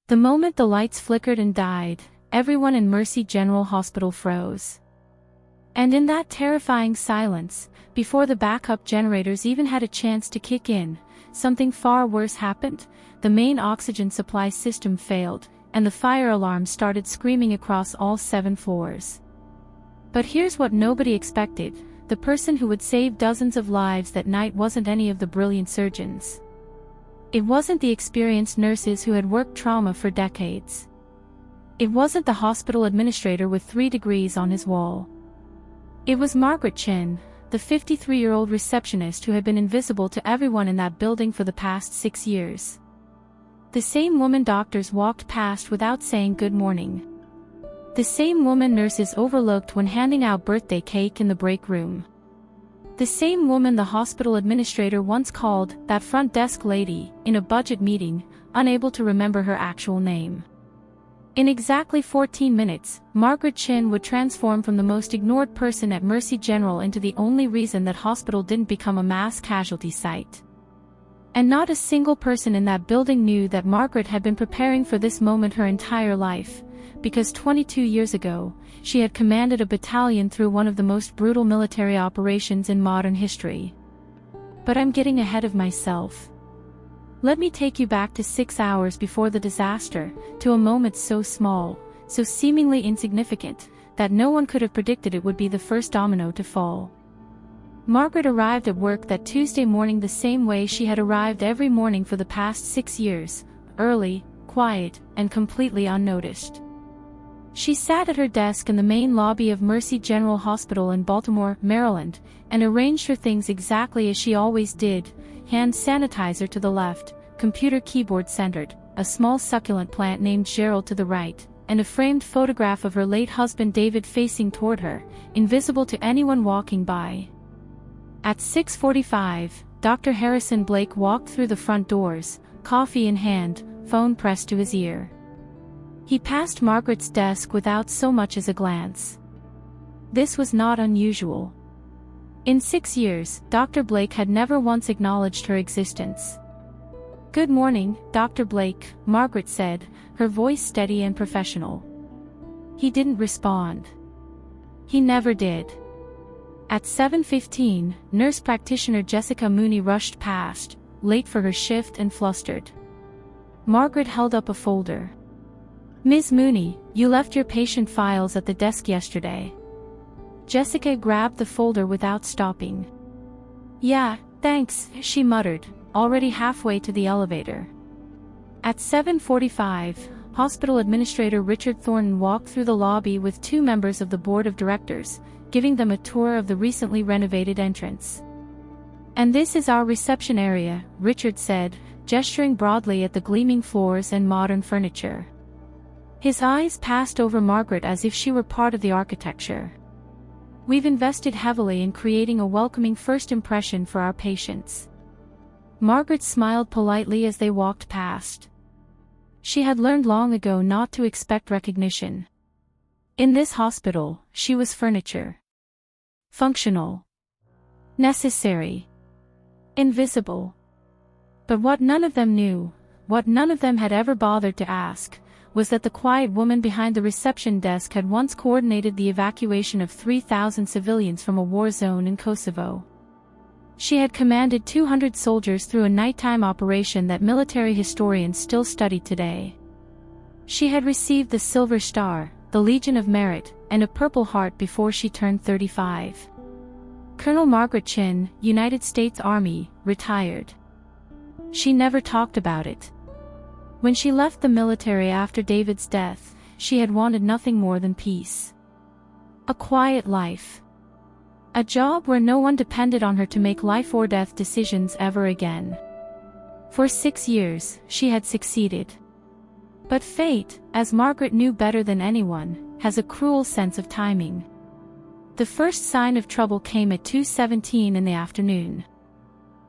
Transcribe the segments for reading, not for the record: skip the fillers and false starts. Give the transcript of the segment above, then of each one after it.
The moment the lights flickered and died, everyone in Mercy General Hospital froze. And in that terrifying silence, before the backup generators even had a chance to kick in, something far worse happened. The main oxygen supply system failed, and the fire alarm started screaming across all 7 floors. But here's what nobody expected: the person who would save dozens of lives that night wasn't any of the brilliant surgeons. It wasn't the experienced nurses who had worked trauma for decades. It wasn't the hospital administrator with 3 degrees on his wall. It was Margaret Chin, the 53-year-old receptionist who had been invisible to everyone in that building for the past 6 years. The same woman doctors walked past without saying good morning. The same woman nurses overlooked when handing out birthday cake in the break room. The same woman the hospital administrator once called that front desk lady in a budget meeting, unable to remember her actual name. In exactly 14 minutes, Margaret Chin would transform from the most ignored person at Mercy General into the only reason that hospital didn't become a mass casualty site. And not a single person in that building knew that Margaret had been preparing for this moment her entire life, because 22 years ago, she had commanded a battalion through one of the most brutal military operations in modern history. But I'm getting ahead of myself. Let me take you back to 6 hours before the disaster, to a moment so small, so seemingly insignificant, that no one could have predicted it would be the first domino to fall. Margaret arrived at work that Tuesday morning the same way she had arrived every morning for the past 6 years, early, quiet, and completely unnoticed. She sat at her desk in the main lobby of Mercy General Hospital in Baltimore, Maryland, and arranged her things exactly as she always did: hand sanitizer to the left, computer keyboard centered, a small succulent plant named Gerald to the right, and a framed photograph of her late husband David facing toward her, invisible to anyone walking by. At 6:45, Dr. Harrison Blake walked through the front doors, coffee in hand, phone pressed to his ear. He passed Margaret's desk without so much as a glance. This was not unusual. In 6 years, Dr. Blake had never once acknowledged her existence. "Good morning, Dr. Blake," Margaret said, her voice steady and professional. He didn't respond. He never did. At 7:15, nurse practitioner Jessica Mooney rushed past, late for her shift and flustered. Margaret held up a folder. "Ms. Mooney, you left your patient files at the desk yesterday." Jessica grabbed the folder without stopping. "Yeah, thanks," she muttered, already halfway to the elevator. At 7:45, hospital administrator Richard Thornton walked through the lobby with 2 members of the board of directors, giving them a tour of the recently renovated entrance. "And this is our reception area," Richard said, gesturing broadly at the gleaming floors and modern furniture. His eyes passed over Margaret as if she were part of the architecture. "We've invested heavily in creating a welcoming first impression for our patients." Margaret smiled politely as they walked past. She had learned long ago not to expect recognition. In this hospital, she was furniture. Functional. Necessary. Invisible. But what none of them knew, what none of them had ever bothered to ask, was that the quiet woman behind the reception desk had once coordinated the evacuation of 3,000 civilians from a war zone in Kosovo. She had commanded 200 soldiers through a nighttime operation that military historians still study today. She had received the Silver Star, the Legion of Merit, and a Purple Heart before she turned 35. Colonel Margaret Chin, United States Army, retired. She never talked about it. When she left the military after David's death, she had wanted nothing more than peace. A quiet life. A job where no one depended on her to make life or death decisions ever again. For 6 years, she had succeeded. But fate, as Margaret knew better than anyone, has a cruel sense of timing. The first sign of trouble came at 2:17 in the afternoon.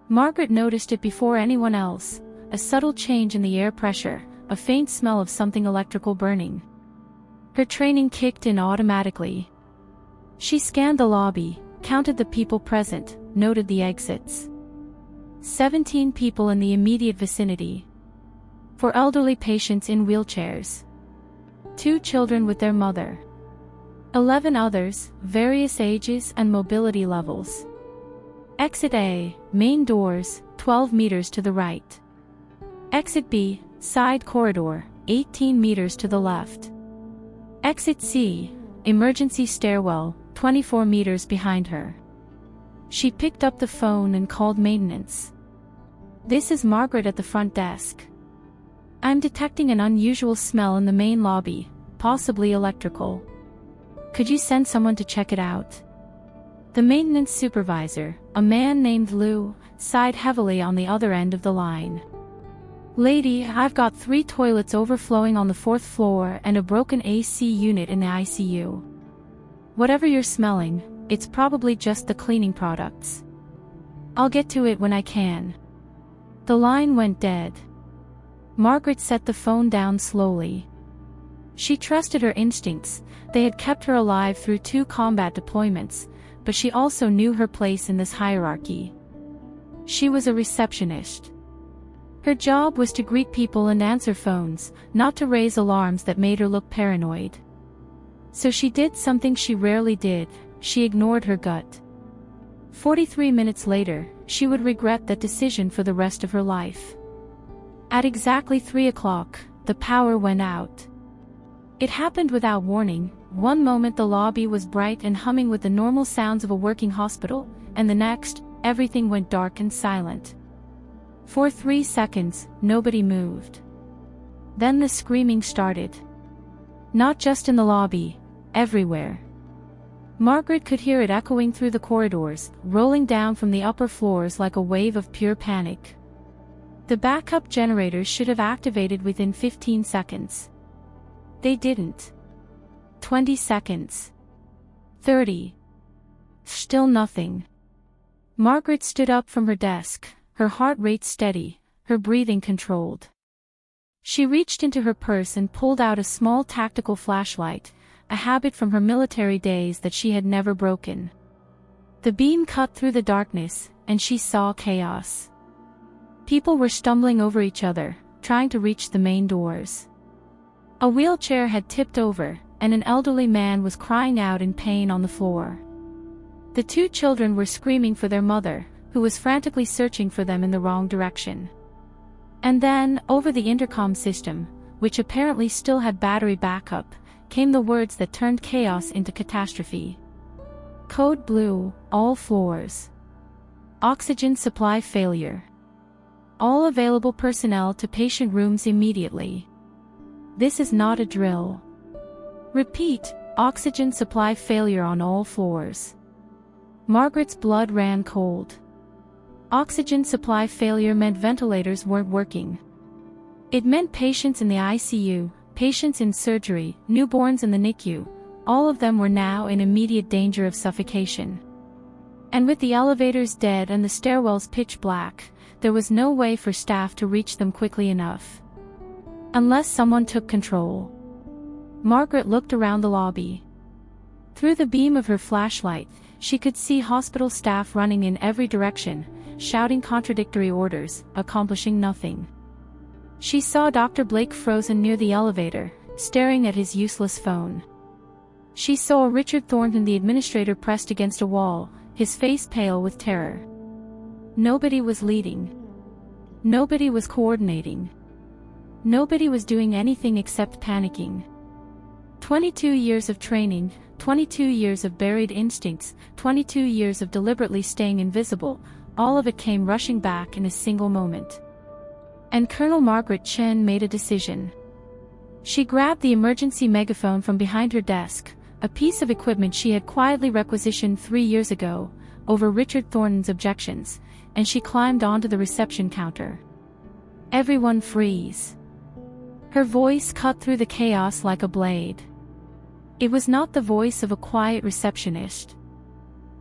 Margaret noticed it before anyone else, a subtle change in the air pressure, a faint smell of something electrical burning. Her training kicked in automatically. She scanned the lobby, counted the people present, noted the exits. 17 people in the immediate vicinity. For elderly patients in wheelchairs. 2 children with their mother. 11 others, various ages and mobility levels. Exit A, main doors, 12 meters to the right. Exit B, side corridor, 18 meters to the left. Exit C, emergency stairwell, 24 meters behind her. She picked up the phone and called maintenance. "This is Margaret at the front desk. I'm detecting an unusual smell in the main lobby, possibly electrical. Could you send someone to check it out?" The maintenance supervisor, a man named Lou, sighed heavily on the other end of the line. "Lady, I've got 3 toilets overflowing on the 4th floor and a broken AC unit in the ICU. Whatever you're smelling, it's probably just the cleaning products. I'll get to it when I can." The line went dead. Margaret set the phone down slowly. She trusted her instincts. They had kept her alive through 2 combat deployments, but she also knew her place in this hierarchy. She was a receptionist. Her job was to greet people and answer phones, not to raise alarms that made her look paranoid. So she did something she rarely did: she ignored her gut. 43 minutes later, she would regret that decision for the rest of her life. At exactly 3 o'clock, the power went out. It happened without warning. One moment the lobby was bright and humming with the normal sounds of a working hospital, and the next, everything went dark and silent. For 3 seconds, nobody moved. Then the screaming started. Not just in the lobby, everywhere. Margaret could hear it echoing through the corridors, rolling down from the upper floors like a wave of pure panic. The backup generators should have activated within 15 seconds. They didn't. 20 seconds. 30. Still nothing. Margaret stood up from her desk, her heart rate steady, her breathing controlled. She reached into her purse and pulled out a small tactical flashlight, a habit from her military days that she had never broken. The beam cut through the darkness, and she saw chaos. People were stumbling over each other, trying to reach the main doors. A wheelchair had tipped over, and an elderly man was crying out in pain on the floor. The 2 children were screaming for their mother, who was frantically searching for them in the wrong direction. And then, over the intercom system, which apparently still had battery backup, came the words that turned chaos into catastrophe. Code blue, all floors. Oxygen supply failure. All available personnel to patient rooms immediately. This is not a drill. Repeat, oxygen supply failure on all floors. Margaret's blood ran cold. Oxygen supply failure meant ventilators weren't working. It meant patients in the ICU, patients in surgery, newborns in the NICU, all of them were now in immediate danger of suffocation. And with the elevators dead and the stairwells pitch black, there was no way for staff to reach them quickly enough. Unless someone took control. Margaret looked around the lobby. Through the beam of her flashlight, she could see hospital staff running in every direction, shouting contradictory orders, accomplishing nothing. She saw Dr. Blake frozen near the elevator, staring at his useless phone. She saw Richard Thornton, the administrator, pressed against a wall, his face pale with terror. Nobody was leading. Nobody was coordinating. Nobody was doing anything except panicking. 22 years of training, 22 years of buried instincts, 22 years of deliberately staying invisible, all of it came rushing back in a single moment. And Colonel Margaret Chen made a decision. She grabbed the emergency megaphone from behind her desk, a piece of equipment she had quietly requisitioned 3 years ago, over Richard Thornton's objections, and she climbed onto the reception counter. Everyone freeze. Her voice cut through the chaos like a blade. It was not the voice of a quiet receptionist.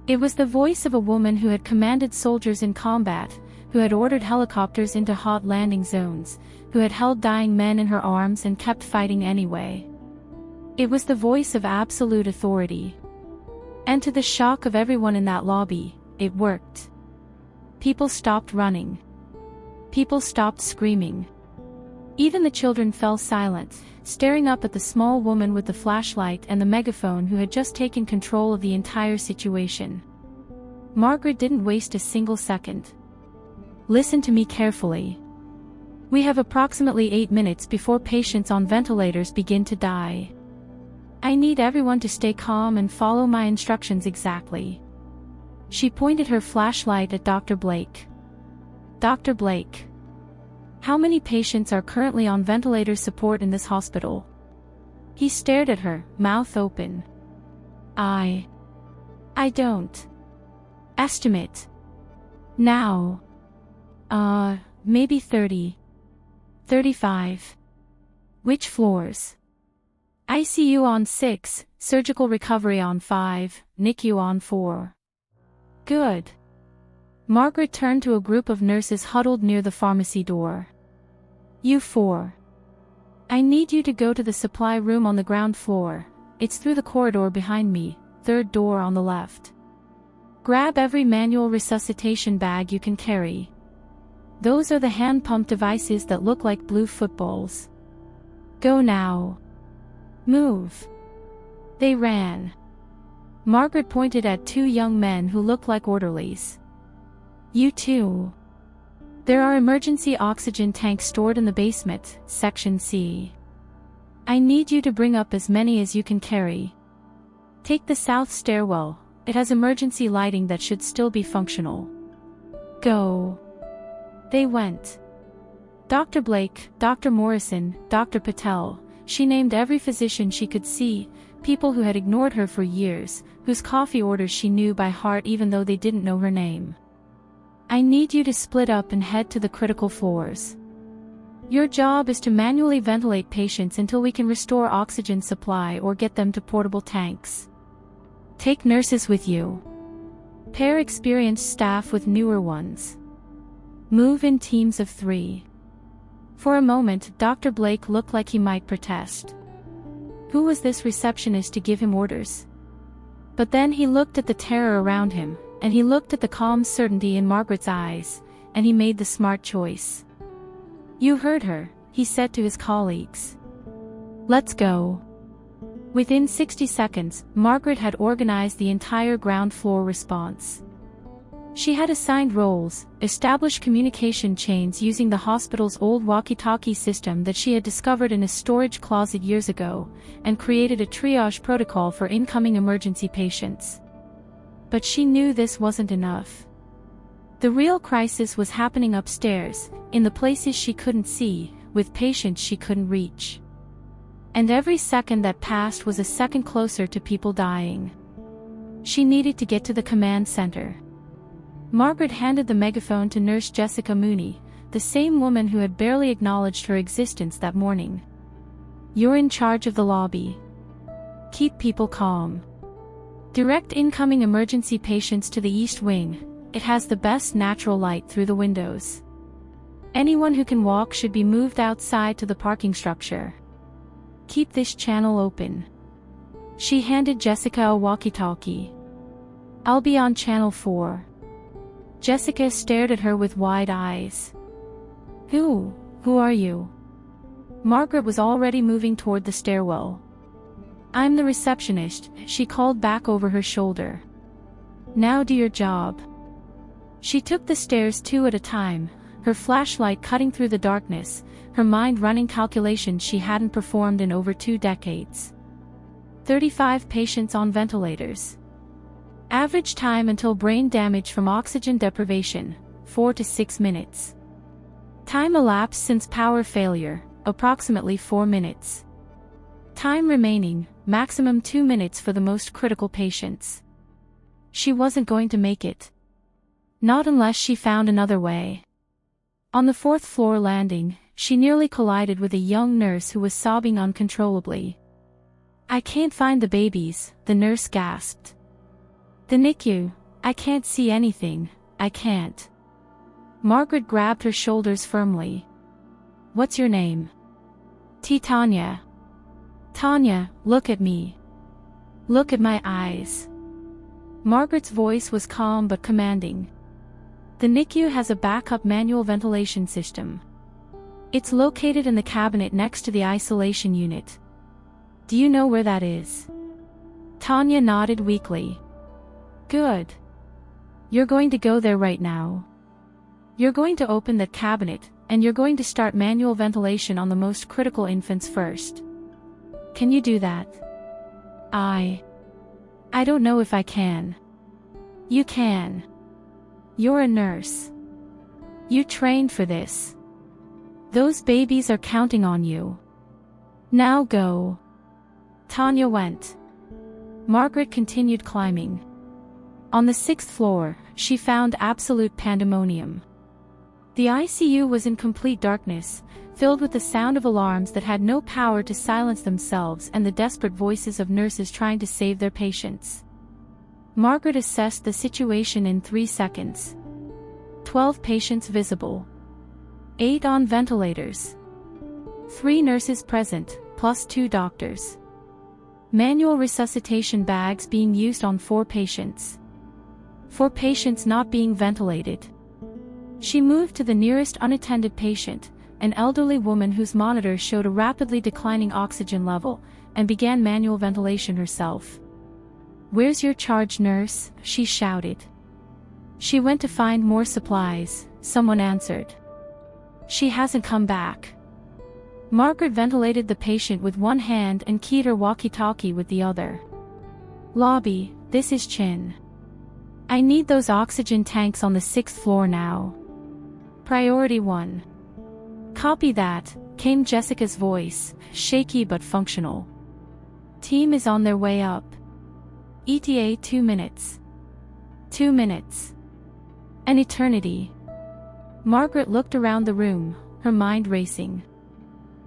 It was the voice of a woman who had commanded soldiers in combat, who had ordered helicopters into hot landing zones, who had held dying men in her arms and kept fighting anyway. It was the voice of absolute authority. And to the shock of everyone in that lobby, it worked. People stopped running. People stopped screaming. Even the children fell silent, staring up at the small woman with the flashlight and the megaphone who had just taken control of the entire situation. Margaret didn't waste a single second. "Listen to me carefully. We have approximately 8 minutes before patients on ventilators begin to die. I need everyone to stay calm and follow my instructions exactly." She pointed her flashlight at Dr. Blake. "Dr. Blake, how many patients are currently on ventilator support in this hospital?" He stared at her, mouth open. I don't estimate. Now. Maybe 30. 35. Which floors? ICU on 6, surgical recovery on 5, NICU on 4. Good. Margaret turned to a group of nurses huddled near the pharmacy door. "You 4. I need you to go to the supply room on the ground floor. It's through the corridor behind me, 3rd door on the left. Grab every manual resuscitation bag you can carry. Those are the hand pump devices that look like blue footballs. Go now. Move." They ran. Margaret pointed at 2 young men who looked like orderlies. "You 2. There are emergency oxygen tanks stored in the basement, section C. I need you to bring up as many as you can carry. Take the south stairwell, it has emergency lighting that should still be functional. Go." They went. Dr. Blake, Dr. Morrison, Dr. Patel, she named every physician she could see, people who had ignored her for years, whose coffee orders she knew by heart even though they didn't know her name. "I need you to split up and head to the critical floors. Your job is to manually ventilate patients until we can restore oxygen supply or get them to portable tanks. Take nurses with you. Pair experienced staff with newer ones. Move in teams of 3. For a moment, Dr. Blake looked like he might protest. Who was this receptionist to give him orders? But then he looked at the terror around him, and he looked at the calm certainty in Margaret's eyes, and he made the smart choice. "You heard her," he said to his colleagues. "Let's go." Within 60 seconds, Margaret had organized the entire ground floor response. She had assigned roles, established communication chains using the hospital's old walkie-talkie system that she had discovered in a storage closet years ago, and created a triage protocol for incoming emergency patients. But she knew this wasn't enough. The real crisis was happening upstairs, in the places she couldn't see, with patients she couldn't reach. And every second that passed was a second closer to people dying. She needed to get to the command center. Margaret handed the megaphone to Nurse Jessica Mooney, the same woman who had barely acknowledged her existence that morning. "You're in charge of the lobby. Keep people calm. Direct incoming emergency patients to the East Wing, it has the best natural light through the windows. Anyone who can walk should be moved outside to the parking structure. Keep this channel open." She handed Jessica a walkie-talkie. "I'll be on channel 4. Jessica stared at her with wide eyes. Who are you?" Margaret was already moving toward the stairwell. "I'm the receptionist," she called back over her shoulder. "Now do your job." She took the stairs 2 at a time, her flashlight cutting through the darkness, her mind running calculations she hadn't performed in over 2 decades. 35 patients on ventilators. Average time until brain damage from oxygen deprivation, 4 to 6 minutes. Time elapsed since power failure, approximately 4 minutes. Time remaining, maximum 2 minutes for the most critical patients. She wasn't going to make it. Not unless she found another way. On the 4th floor landing, she nearly collided with a young nurse who was sobbing uncontrollably. "I can't find the babies," the nurse gasped. "The NICU, I can't see anything, I can't." Margaret grabbed her shoulders firmly. "What's your name?" "Tanya." "Tanya, look at me. Look at my eyes." Margaret's voice was calm but commanding. "The NICU has a backup manual ventilation system. It's located in the cabinet next to the isolation unit. Do you know where that is? Tanya nodded weakly. Good. You're going to go there right now. You're going to open that cabinet, and you're going to start manual ventilation on the most critical infants first. Can you do that? I don't know if I can. You can. You're a nurse. You trained for this. Those babies are counting on you. Now go. Tanya went. Margaret continued climbing. On the 6th floor, she found absolute pandemonium. The ICU was in complete darkness, filled with the sound of alarms that had no power to silence themselves and the desperate voices of nurses trying to save their patients. Margaret assessed the situation in 3 seconds. 12 patients visible. 8 on ventilators. 3 nurses present, plus 2 doctors. Manual resuscitation bags being used on 4 patients. 4 patients not being ventilated. She moved to the nearest unattended patient, an elderly woman whose monitor showed a rapidly declining oxygen level, and began manual ventilation herself. "Where's your charge nurse?" she shouted. "She went to find more supplies," someone answered. "She hasn't come back." Margaret ventilated the patient with one hand and keyed her walkie-talkie with the other. "Lobby, this is Chin. I need those oxygen tanks on the 6th floor now. Priority 1. "Copy that," came Jessica's voice, shaky but functional. "Team is on their way up. ETA 2 minutes. 2 minutes. An eternity." Margaret looked around the room, her mind racing.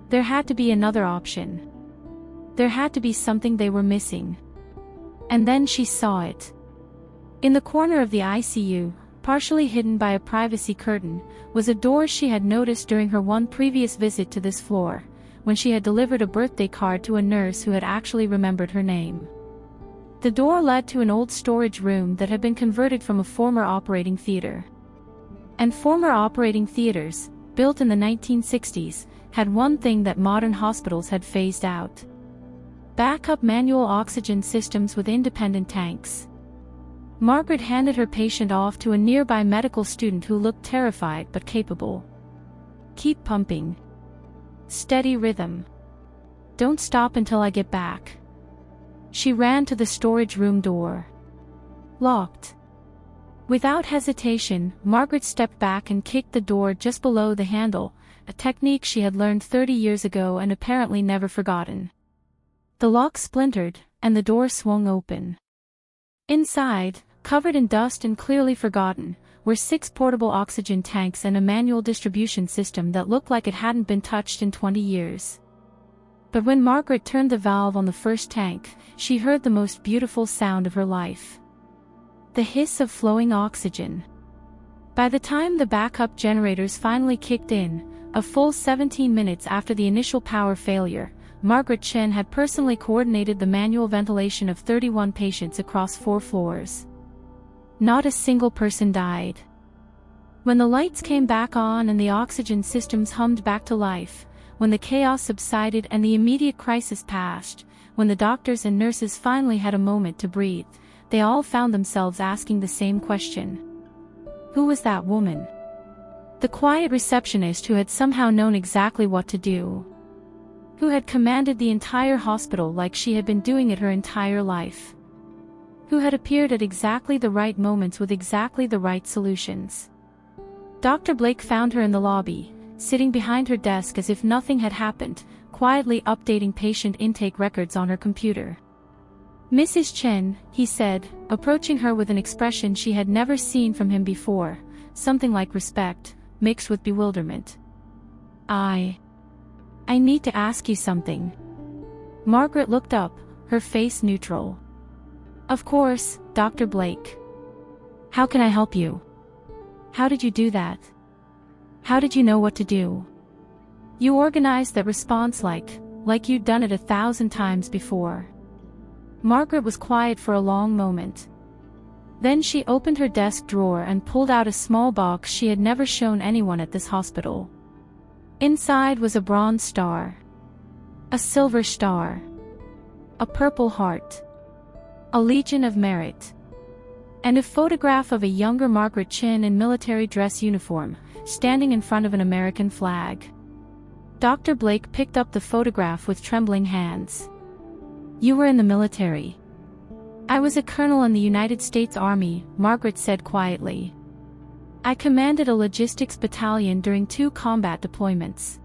There had to be another option. There had to be something they were missing. And then she saw it. In the corner of the ICU, partially hidden by a privacy curtain, was a door she had noticed during her one previous visit to this floor, when she had delivered a birthday card to a nurse who had actually remembered her name. The door led to an old storage room that had been converted from a former operating theater. And former operating theaters, built in the 1960s, had one thing that modern hospitals had phased out: backup manual oxygen systems with independent tanks. Margaret handed her patient off to a nearby medical student who looked terrified but capable. "Keep pumping. Steady rhythm. Don't stop until I get back." She ran to the storage room door. Locked. Without hesitation, Margaret stepped back and kicked the door just below the handle, a technique she had learned 30 years ago and apparently never forgotten. The lock splintered, and the door swung open. Inside, covered in dust and clearly forgotten, were 6 portable oxygen tanks and a manual distribution system that looked like it hadn't been touched in 20 years. But when Margaret turned the valve on the first tank, she heard the most beautiful sound of her life. The hiss of flowing oxygen. By the time the backup generators finally kicked in, a full 17 minutes after the initial power failure, Margaret Chen had personally coordinated the manual ventilation of 31 patients across 4 floors. Not a single person died. When the lights came back on and the oxygen systems hummed back to life, when the chaos subsided and the immediate crisis passed, when the doctors and nurses finally had a moment to breathe, they all found themselves asking the same question. Who was that woman? The quiet receptionist who had somehow known exactly what to do. Who had commanded the entire hospital like she had been doing it her entire life. Who had appeared at exactly the right moments with exactly the right solutions. Dr. Blake found her in the lobby, sitting behind her desk as if nothing had happened, quietly updating patient intake records on her computer. "Mrs. Chen," he said, approaching her with an expression she had never seen from him before, something like respect, mixed with bewilderment. I need to ask you something." Margaret looked up, her face neutral. "Of course, Dr. Blake. How can I help you? How did you do that? How did you know what to do? You organized that response like you'd done it 1,000 times before." Margaret was quiet for a long moment. Then she opened her desk drawer and pulled out a small box she had never shown anyone at this hospital. Inside was a bronze star, a silver star, a purple heart, a Legion of Merit, and a photograph of a younger Margaret Chin in military dress uniform, standing in front of an American flag. Dr. Blake picked up the photograph with trembling hands. "You were in the military." "I was a colonel in the United States Army," Margaret said quietly. "I commanded a logistics battalion during 2 combat deployments.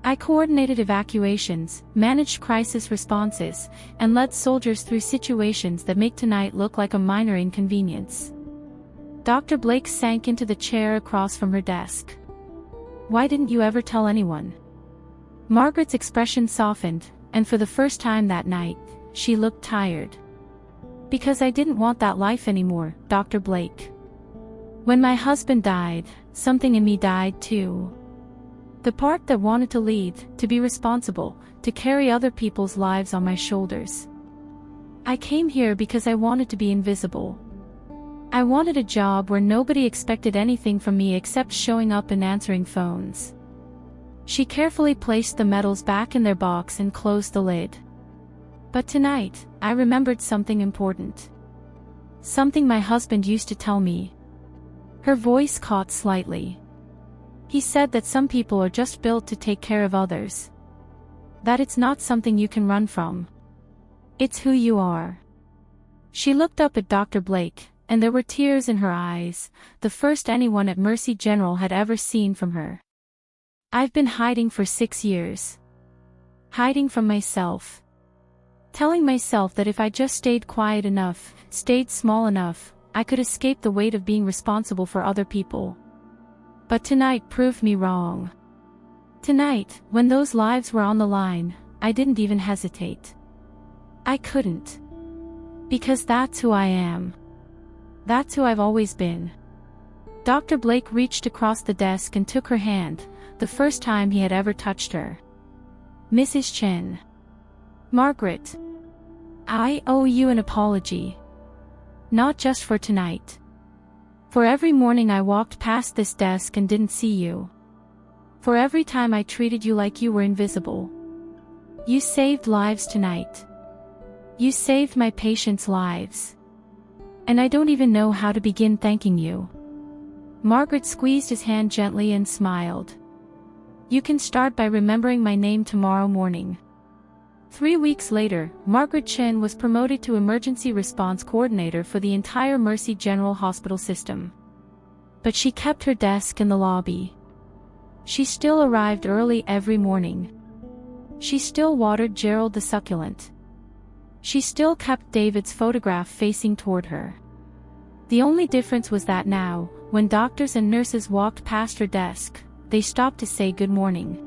I coordinated evacuations, managed crisis responses, and led soldiers through situations that make tonight look like a minor inconvenience." Dr. Blake sank into the chair across from her desk. "Why didn't you ever tell anyone?" Margaret's expression softened, and for the first time that night, she looked tired. "Because I didn't want that life anymore, Dr. Blake. When my husband died, something in me died too. The part that wanted to lead, to be responsible, to carry other people's lives on my shoulders. I came here because I wanted to be invisible. I wanted a job where nobody expected anything from me except showing up and answering phones." She carefully placed the medals back in their box and closed the lid. "But tonight, I remembered something important. Something my husband used to tell me." Her voice caught slightly. "He said that some people are just built to take care of others. That it's not something you can run from. It's who you are." She looked up at Dr. Blake, and there were tears in her eyes, the first anyone at Mercy General had ever seen from her. "I've been hiding for 6 years. Hiding from myself. Telling myself that if I just stayed quiet enough, stayed small enough, I could escape the weight of being responsible for other people. But tonight proved me wrong. Tonight, when those lives were on the line, I didn't even hesitate. I couldn't. Because that's who I am. That's who I've always been." Dr. Blake reached across the desk and took her hand, the first time he had ever touched her. "Mrs. Chen. Margaret. I owe you an apology. Not just for tonight. For every morning I walked past this desk and didn't see you. For every time I treated you like you were invisible. You saved lives tonight. You saved my patients' lives. And I don't even know how to begin thanking you." Margaret squeezed his hand gently and smiled. "You can start by remembering my name tomorrow morning." 3 weeks later, Margaret Chen was promoted to Emergency Response Coordinator for the entire Mercy General Hospital system. But she kept her desk in the lobby. She still arrived early every morning. She still watered Gerald the succulent. She still kept David's photograph facing toward her. The only difference was that now, when doctors and nurses walked past her desk, they stopped to say good morning.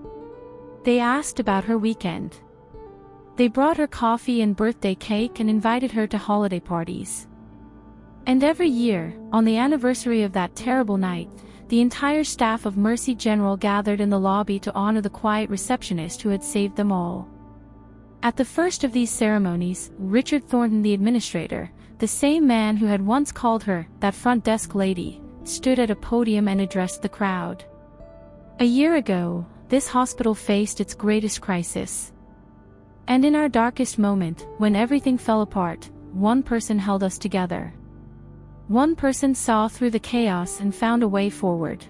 They asked about her weekend. They brought her coffee and birthday cake and invited her to holiday parties. And every year, on the anniversary of that terrible night, the entire staff of Mercy General gathered in the lobby to honor the quiet receptionist who had saved them all. At the first of these ceremonies, Richard Thornton, the administrator, the same man who had once called her that front desk lady, stood at a podium and addressed the crowd. A year ago, this hospital faced its greatest crisis. And in our darkest moment, when everything fell apart, one person held us together. One person saw through the chaos and found a way forward.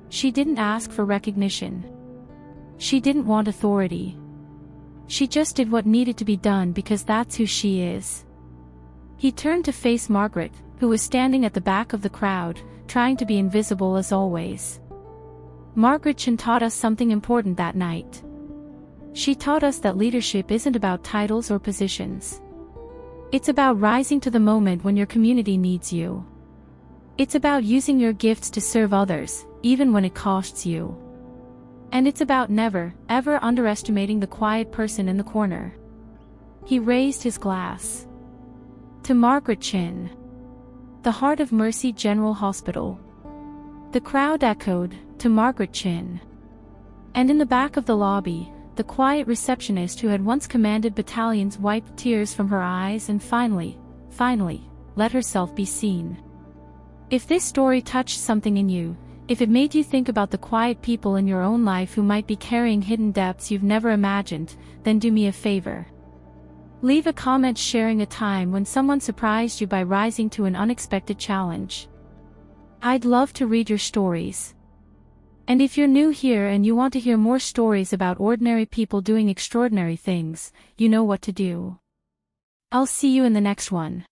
She didn't ask for recognition. She didn't want authority. She just did what needed to be done because that's who she is." He turned to face Margaret, who was standing at the back of the crowd, trying to be invisible as always. Margaret Chen taught us something important that night. She taught us that leadership isn't about titles or positions. It's about rising to the moment when your community needs you. It's about using your gifts to serve others, even when it costs you. And it's about never, ever underestimating the quiet person in the corner. He raised his glass. To Margaret Chin. The heart of Mercy General Hospital. The crowd echoed, to Margaret Chin. And in the back of the lobby, the quiet receptionist who had once commanded battalions wiped tears from her eyes and finally, let herself be seen. If this story touched something in you, If it made you think about the quiet people in your own life who might be carrying hidden depths you've never imagined, then do me a favor. Leave a comment sharing a time when someone surprised you by rising to an unexpected challenge. I'd love to read your stories. And if you're new here and you want to hear more stories about ordinary people doing extraordinary things, you know what to do. I'll see you in the next one.